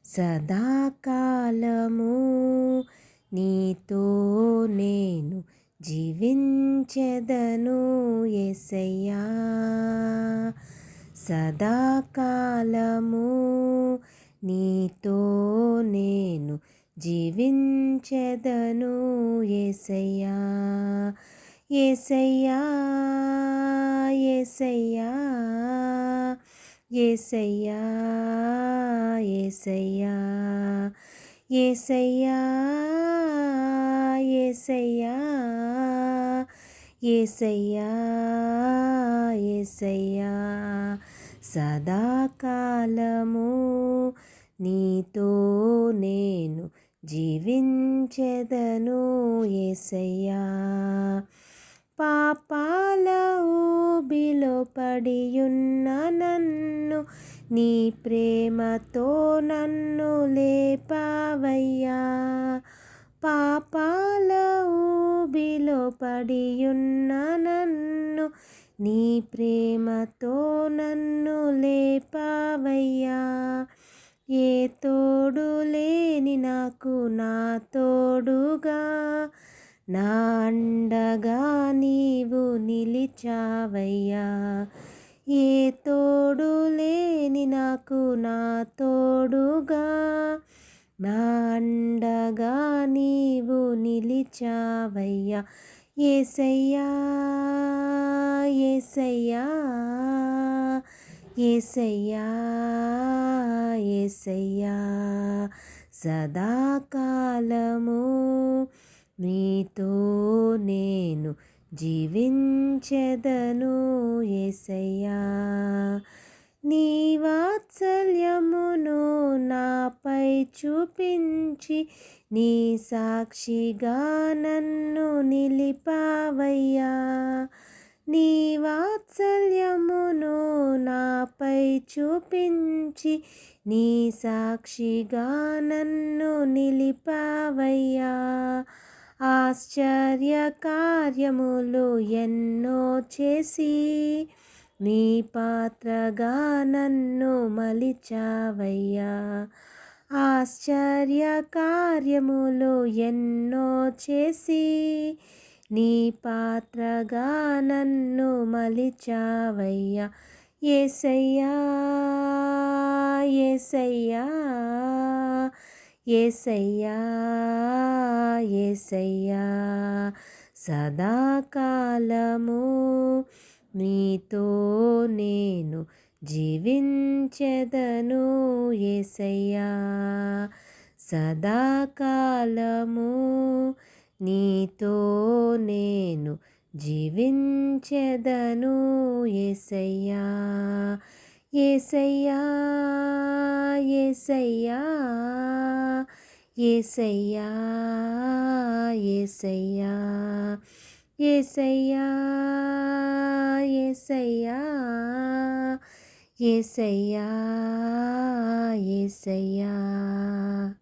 సదాకాలము నీతో నేను జీవించెదను యేసయ్యా. సదాకాలము నీతో నేను జీవించెదను యేసయ్యా. యేసయ్యా యేసయ్యా యేసయ్యా యేసయ్యా యేసయ్యా యేసయ్యా యేసయ్యా యేసయ్యా. సదాకాలము నీతో నేను జీవించెదను యేసయ్యా. పాపాల ఊబిలో పడియున్న నన్ను నీ ప్రేమతో నన్ను లేపావయ్యా. పాపాల ఊబిలో పడియున్న నన్ను నీ ప్రేమతో నన్ను లేపావయ్యా. ఏ తోడు లేని నాకు నా తోడుగా నా అండగా నీవు నిలిచావయ్యా. ఏ తోడు లేని నాకు నా తోడుగా నా అండగా నీవు నిలిచావయ్యా. యేసయ్యా యేసయ్యా యేసయ్యా యేసయ్యా. సదాకాలము నీతో నేను జీవించెదను యేసయ్యా. నీ వాత్సల్యమును నాపై చూపించి నీ సాక్షిగా నన్ను నిలిపావయ్యా. నీ వాత్సల్యమును నాపై చూపించి నీ సాక్షిగా నన్ను నిలిపావయ్యా. ఆశ్చర్య కార్యములు ఎన్నో చేసి నీ పాత్రగా నన్ను మలిచావయ్యా. ఆశ్చర్య కార్యములు ఎన్నో చేసి నీ పాత్రగా నన్ను మలిచావయ్యా. యేసయ్యా యేసయ్యా యేసయ్యా యేసయ్యా. సదాకాలము నీతో నేను జీవించెదను యేసయ్యా. సదాకాలము నీతో నేను జీవించెదను యేసయ్యా. యేసయ్యా యేసయ్యా యేసయ్యా యేసయ్యా యేసయ్యా యేసయ్యా యేసయ్యా యేసయ్యా.